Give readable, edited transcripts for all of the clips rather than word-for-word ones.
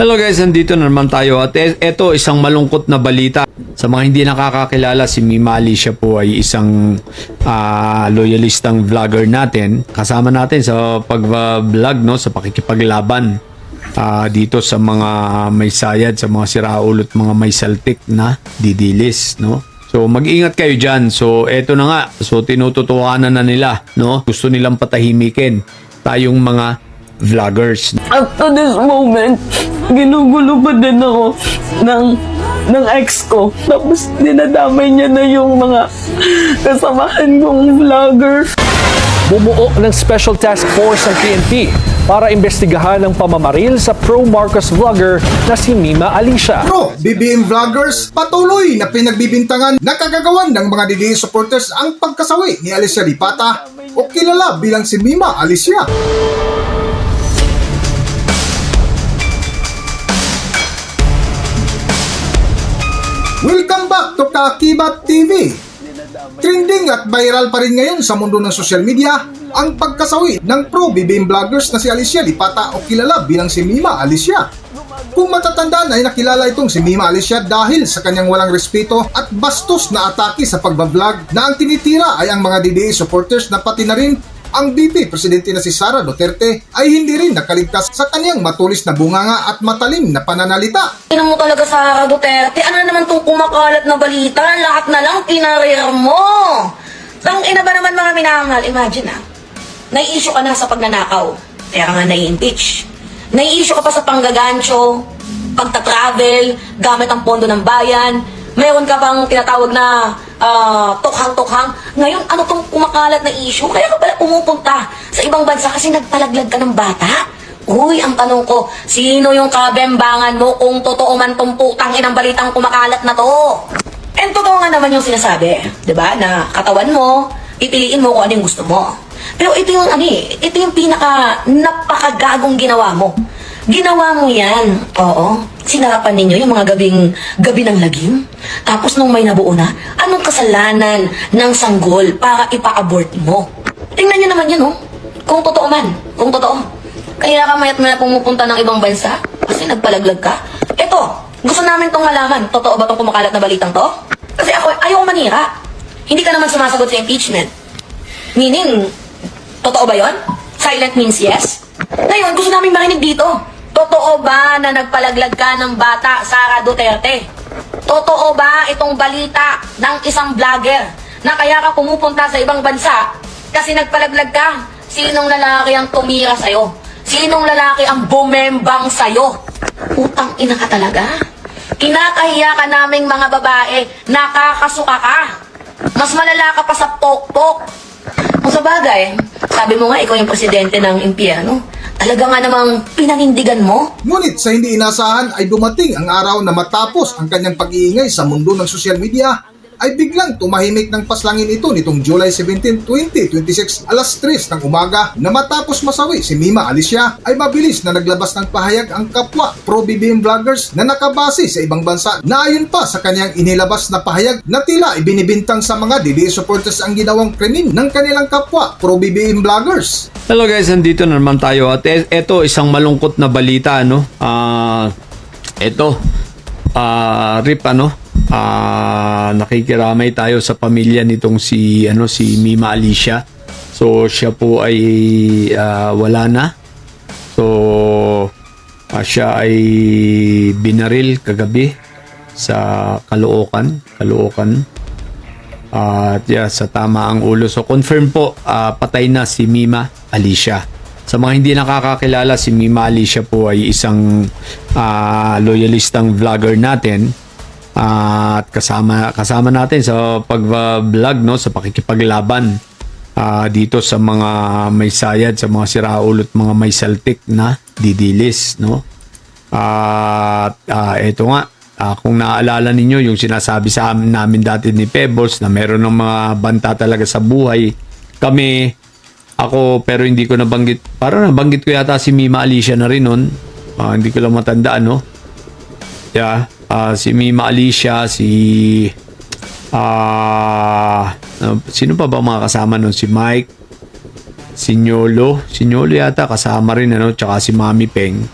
Hello guys, nandito na naman tayo at eto isang malungkot na balita. Sa mga hindi nakakakilala, si Mima Alicia po ay isang loyalistang vlogger natin. Kasama natin sa pag-vlog, no, sa pakikipaglaban dito sa mga may sayad, sa mga siraulo at mga may saltik na didilis, no. So mag-ingat kayo dyan. So eto na nga, so tinututuhanan na nila, no. Gusto nilang patahimikin tayong mga vloggers. Up to this moment, ginugulo pa din ako ng ex ko. Tapos dinadamay niya na yung mga kasamahan kong vlogger. Bumuo ng Special Task Force ng PNP para imbestigahan ang pamamaril sa pro-Marcos vlogger na si Mima Alicia. Pro BBM vloggers patuloy na pinagbibintangan na kagagawan ng mga DDA supporters ang pagkasawi ni Alicia Lipata o kilala bilang si Mima Alicia. Welcome back to Kakibat TV. Trending at viral pa rin ngayon sa mundo ng social media ang pagkasawi ng pro BBM vloggers na si Alicia Lipata o kilala bilang si Mima Alicia. Kung matatandaan ay nakilala itong si Mima Alicia dahil sa kanyang walang respeto at bastos na atake sa pagbablog na ang tinitira ay ang mga DDA supporters na pati na rin ang VP Presidente na si Sara Duterte ay hindi rin nakaligtas sa kanyang matulis na bunganga at matalim na pananalita. Tingnan mo talaga, Sara Duterte. Ano naman itong kumakalat na balita? Lahat na lang pinarir mo. Tang ina ba naman mga minamahal? Imagine nai-issue ka na sa pagnanakaw. Kaya ka nga nai-impeach. Nai-issue ka pa sa panggagancho, pagta-travel, gamit ang pondo ng bayan. Mayroon ka pang tinatawag na tukhang-tukhang. Ngayon, ano tong kumakalat na issue? Kaya ka pala pumupunta sa ibang bansa kasi nagpalaglag ka ng bata? Uy, ang tanong ko, sino yung kabembangan mo kung totoo man tong putang inang balitang kumakalat na to? And totoo nga naman yung sinasabi, di ba? Na katawan mo, pipiliin mo kung ano yung gusto mo. Pero ito yung ito yung napakagagong ginawa mo. Ginawa mo yan, oo. Sinarapan ninyo yung mga gabi ng lagim. Tapos nung may nabuo na, anong kasalanan ng sanggol para ipa-abort mo? Tingnan nyo naman yan, oh. Kung totoo man, kung totoo. Kaya ka mayat maya pumupunta ng ibang bansa kasi nagpalaglag ka. Eto, gusto namin tong malaman. Totoo ba tong kumakalat na balitang to? Kasi ako, ayaw manira. Hindi ka naman sumasagot sa impeachment. Meaning, totoo ba yon? Silent means yes? Ngayon, gusto namin marinig dito. Totoo ba na nagpalaglag ka ng bata, Sara Duterte? Totoo ba itong balita ng isang vlogger na kaya ka pumupunta sa ibang bansa kasi nagpalaglag ka? Sinong lalaki ang tumira sa'yo? Sinong lalaki ang bumembang sa'yo? Utang ina ka talaga. Kinakahiya ka naming mga babae, nakakasuka ka. Mas malala ka pa sa pokpok. Kung sa bagay, sabi mo nga ikaw yung presidente ng impyerno. Talaga nga namang pinanindigan mo? Ngunit sa hindi inasahan ay dumating ang araw na matapos ang kanyang pag-iingay sa mundo ng social media ay biglang tumahimik ng paslangin ito nitong July 17, 2026 alas 3 ng umaga na matapos masawi si Mima Alicia ay mabilis na naglabas ng pahayag ang kapwa pro-BBM vloggers na nakabase sa ibang bansa na ayon pa sa kanyang inilabas na pahayag na tila ibinibintang sa mga DDA supporters ang ginawang krimen ng kanilang kapwa pro-BBM vloggers. Hello guys, nandito na naman tayo at eto isang malungkot na balita, no. Nakikiramay tayo sa pamilya nitong si Mima Alicia. So siya po ay wala na. So siya ay binaril kagabi sa Caloocan. At sa tama ang ulo. So confirm po, patay na si Mima Alicia. Sa mga hindi nakakakilala, si Mima Alicia po ay isang loyalistang vlogger natin. At kasama natin sa pag-vlog, no, sa pakikipaglaban dito sa mga may sayad, sa mga siraulo at mga may saltik na didilis, no. At ito nga, kung naaalala ninyo yung sinasabi sa namin dati ni Pebbles na meron ng mga banta talaga sa buhay. Ako, pero hindi ko nabanggit. Parang nabanggit ko yata si Mima Alicia na rin nun. Hindi ko lang matandaan, no. Si Mima Alicia, sino pa ba mga kasama nun? Si Mike, si Nyolo yata kasama rin, tsaka si Mami Peng.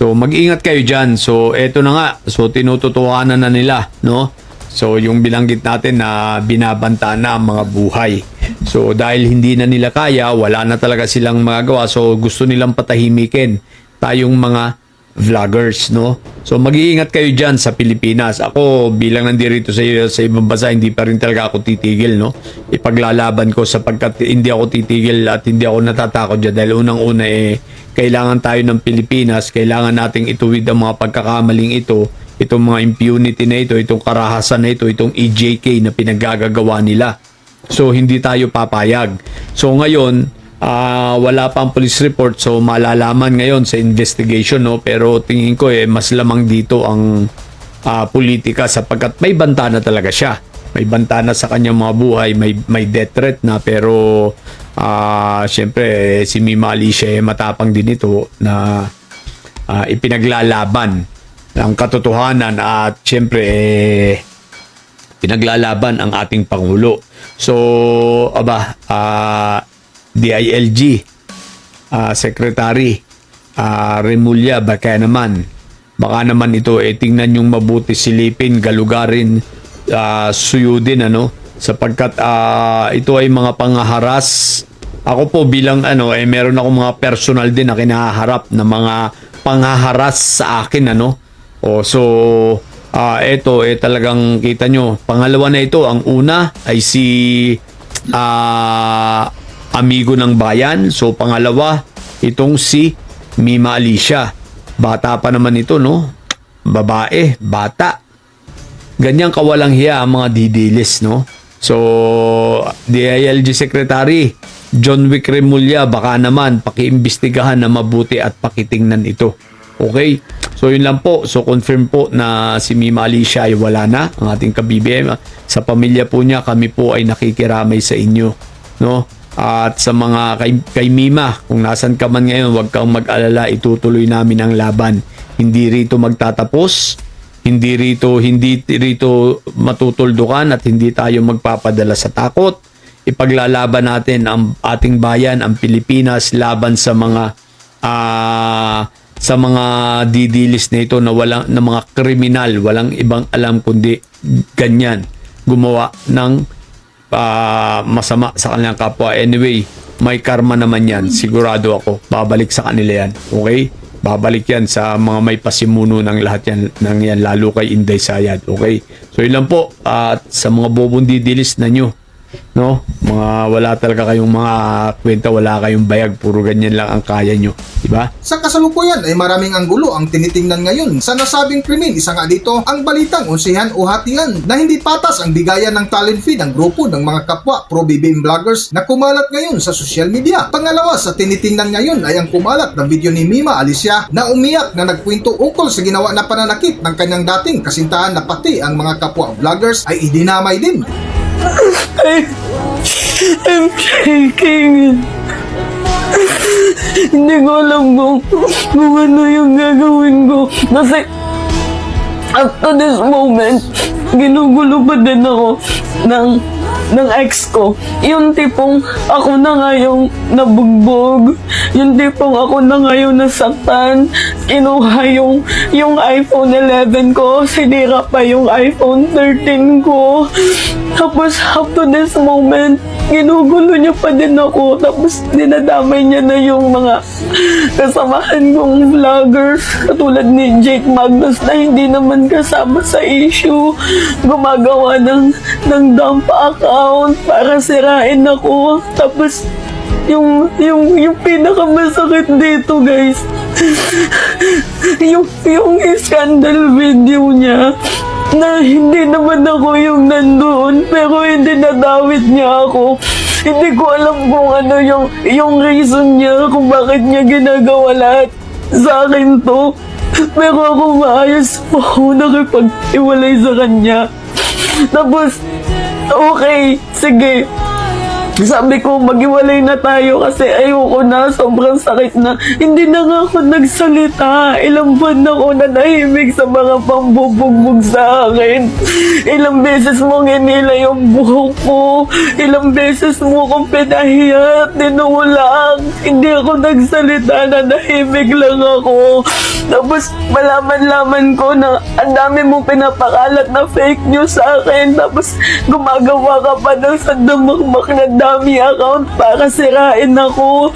So So mag-ingat kayo dyan. So eto na nga. So tinututuhanan na nila, no? So yung binanggit natin na binabanta na ang mga buhay. So dahil hindi na nila kaya, wala na talaga silang magagawa. So gusto nilang patahimikin tayong mga vloggers, no? So mag-iingat kayo dyan sa Pilipinas. Ako bilang nandito sa ibang bansa, hindi pa rin talaga ako titigil, no? Ipaglalaban ko sapagkat hindi ako titigil at hindi ako natatakot dyan dahil unang-una kailangan tayo ng Pilipinas, kailangan nating ituwid ang mga pagkakamaling ito, itong mga impunity na ito, itong karahasan na ito, itong EJK na pinaggagawa nila. So hindi tayo papayag. So ngayon, wala pang police report, so malalaman ngayon sa investigation, no? Pero tingin ko mas lamang dito ang politika sapagkat may banta na talaga siya. May banta na sa kanyang mga buhay, may death threat na, pero syempre si Mima Alicia matapang din ito na ipinaglalaban ang katotohanan at syempre pinaglalaban ang ating Pangulo. So DILG Secretary Remulla, baka naman ito tingnan yung mabuti, silipin, galugarin, suyudin, ano, sapagkat ito ay mga panghaharas. Ako po bilang meron ako mga personal din na kinaharap na mga panghaharas sa akin, ano. So ito talagang kita nyo. Pangalawa na ito, ang una ay si Amigo ng Bayan. So pangalawa, itong si Mima Alicia. Bata pa naman ito, no? Babae, bata. Ganyang kawalang hiya ang mga didilis, no? So DILG Secretary John Wick Remulla, baka naman pakiimbestigahan na mabuti at pakitingnan ito. Okay? So yun lang po. So confirm po na si Mima Alicia ay wala na, ang ating ka-BBM. Sa pamilya po niya, kami po ay nakikiramay sa inyo, no? At sa mga kay Mima, kung nasan ka man ngayon, huwag kang mag-alala, itutuloy namin ang laban. Hindi rito magtatapos, hindi rito matutuldukan, at hindi tayo magpapadala sa takot. Ipaglalaban natin ang ating bayan, ang Pilipinas, laban sa mga didilis na ito na mga kriminal, walang ibang alam kundi ganyan, gumawa ng masama sa kanilang kapwa. Anyway, may karma naman yan, sigurado ako, babalik sa kanila yan. Okay? Babalik yan sa mga may pasimuno ng lahat yan, lalo kay Inday Sayad. Okay? So yun lang po. At sa mga bobong didilis na nyo, no? Mga wala talaga kayong mga kwenta, wala kayong bayag, puro ganyan lang ang kaya nyo, diba? Sa kasalukuyan ay maraming anggulo ang tinitingnan ngayon sa nasabing krimen. Isa nga dito ang balitang unsihan o hatian na hindi patas ang bigayan ng talent fee ng grupo ng mga kapwa pro-BBM vloggers na kumalat ngayon sa social media. Pangalawa sa tinitingnan ngayon ay ang kumalat na video ni Mima Alicia na umiyak na nagkwento ukol sa ginawa na pananakit ng kanyang dating kasintahan na pati ang mga kapwa vloggers ay idinamay din. I'm shaking. Hindi ko alam kung ano yung gagawin ko. Kasi up to this moment, ginugulo pa din ako ng ex ko. Yung tipong ako na nga yung nabugbog. Yung tipong ako na nga yung nasaktan. Kinuha yung iPhone 11 ko. Sinira pa yung iPhone 13 ko. Tapos up to this moment, ginugulo niya pa din ako. Tapos dinadamay niya na yung mga kasamahan kong vloggers katulad ni Jake Magnus na hindi naman kasama sa issue. Gumagawa ng dump account para sirain ako. Tapos yung pinakamasakit dito, guys, yung scandal video niya na hindi naman ako yung nandoon, pero hindi nadawit niya ako. Hindi ko alam kung ano yung reason niya kung bakit niya ginagawa lahat sa akin to. Pero ako maayos po ako nakipag-iwalay sa kanya. Tapos, okay, sige. Sabi ko, maghiwalay na tayo kasi ayoko na, sobrang sakit na. Hindi na nga ako nagsalita. Ilang buwan na ako nanahimik sa mga pambubugbog sa akin. Ilang beses mong inila yung buhok ko. Ilang beses mo kong pinahiya at tinulang. Hindi ako nagsalita, nanahimik lang ako. Tapos malaman-laman ko na ang dami mong pinapakalat na fake news sa akin. Tapos gumagawa ka pa ng sandamakmak na dami account para sirain ako.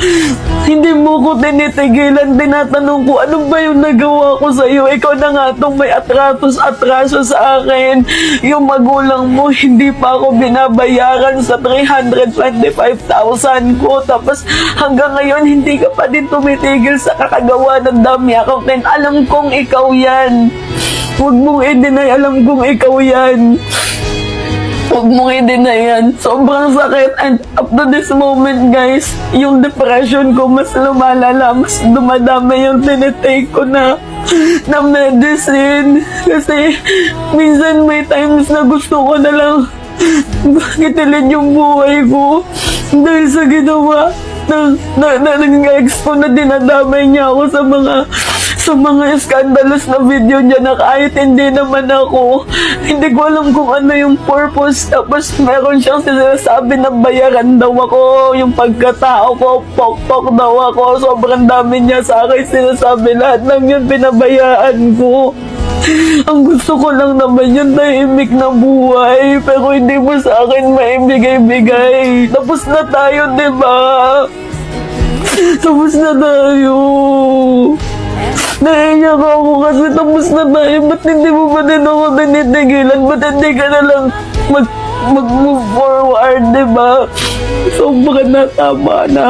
Hindi mo ko tinitigilan. Tinatanong ko, ano ba yung nagawa ko sa'yo? Ikaw na nga itong may atraso sa akin. Yung magulang mo, hindi pa ako binabayaran sa 325,000 ko. Tapos hanggang ngayon, hindi ka pa din tumitigil sa kakagawa ng dami account. And alam kong ikaw yan. Huwag mong i-deny, alam kong ikaw yan. Huwag mong i-deny yan. Sobrang sakit. And up to this moment, guys, yung depression ko mas lumalala, mas dumadami yung tinitake ko na medicine. Kasi minsan may times na gusto ko na lang gitilin yung buhay ko dahil sa ginawa ng ex ko na dinadamay niya ako sa mga scandalous na video niya na kahit hindi naman ako. Hindi ko alam kung ano yung purpose. Tapos meron siyang sinasabi na bayaran daw ako. Yung pagkatao ko, pok-pok daw ako. Sobrang dami niya sa akin sinasabi. Lahat ng yun pinabayaan ko. Ang gusto ko lang naman yung tahimik na buhay. Pero hindi mo sa akin maibigay-bigay. Tapos na tayo, diba? Tapos na tayo. Naiiyak ako kasi tapos na tayo. Ba't hindi mo ba din ako tinitigilan? Ba't hindi ka na lang mag-move forward, diba? Sobrang natama na.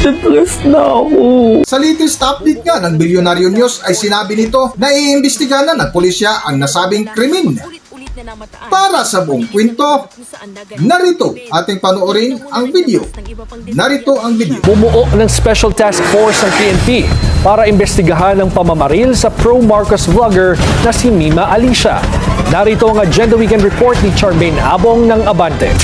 Depressed na ako. Sa latest update nga ng Bilyonaryo News ay sinabi nito na iimbestigahan na ng pulisya ang nasabing krimen. Para sa buong kwento, narito ating panoorin ang video. Narito ang video. Bumuo ng Special Task Force ng PNP para imbestigahan ang pamamaril sa pro-Marcos vlogger na si Mima Alicia. Narito ang Agenda Weekend Report ni Charmaine Abong ng Abante.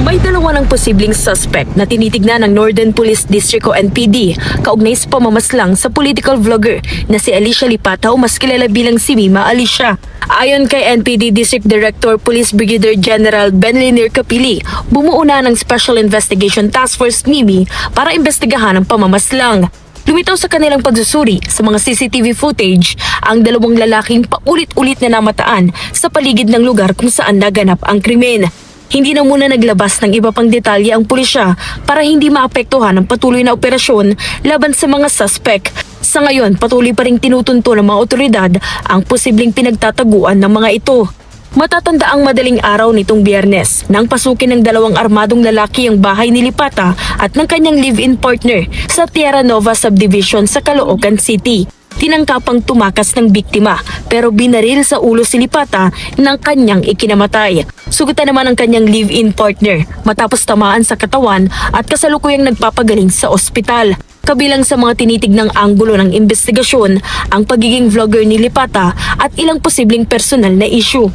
May dalawa ng posibleng suspect na tinitignan ng Northern Police District o NPD kaugnay sa pamamaslang sa political vlogger na si Alicia Lipata o mas kilala bilang si Mima Alicia. Ayon kay NPD District Director Police Brigadier General Benliner Capili, bumuo na ng Special Investigation Task Force MIMI para imbestigahan ang pamamaslang. Lumitaw sa kanilang pagsusuri sa mga CCTV footage ang dalawang lalaking paulit-ulit na namataan sa paligid ng lugar kung saan naganap ang krimen. Hindi na muna naglabas ng iba pang detalye ang pulisya para hindi maapektuhan ang patuloy na operasyon laban sa mga suspect. Sa ngayon, patuloy pa ring tinutunto ng mga otoridad ang posibleng pinagtataguan ng mga ito. Matatanda ang madaling araw nitong Biyernes nang pasukin ng dalawang armadong lalaki ang bahay ni Lipata at ng kanyang live-in partner sa Tierra Nova Subdivision sa Caloocan City. Tinangkapang tumakas ng biktima pero binaril sa ulo si Lipata ng kanyang ikinamatay. Sugatan naman ang kanyang live-in partner matapos tamaan sa katawan at kasalukuyang nagpapagaling sa ospital. Kabilang sa mga tinitignang anggulo ng investigasyon ang pagiging vlogger ni Lipata at ilang posibleng personal na issue.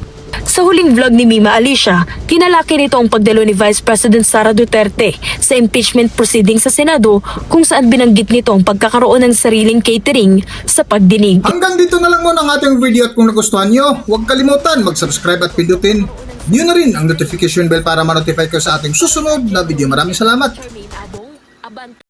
Sa huling vlog ni Mima Alicia, tinalaki nito ang pagdalo ni Vice President Sara Duterte sa impeachment proceeding sa Senado kung saan binanggit nito ang pagkakaroon ng sariling catering sa pagdinig. Hanggang dito na lang muna ang ating video at kung nagustuhan nyo, huwag kalimutan mag-subscribe at pindutin nyo na rin ang notification bell para ma-notify kayo sa ating susunod na video. Maraming salamat!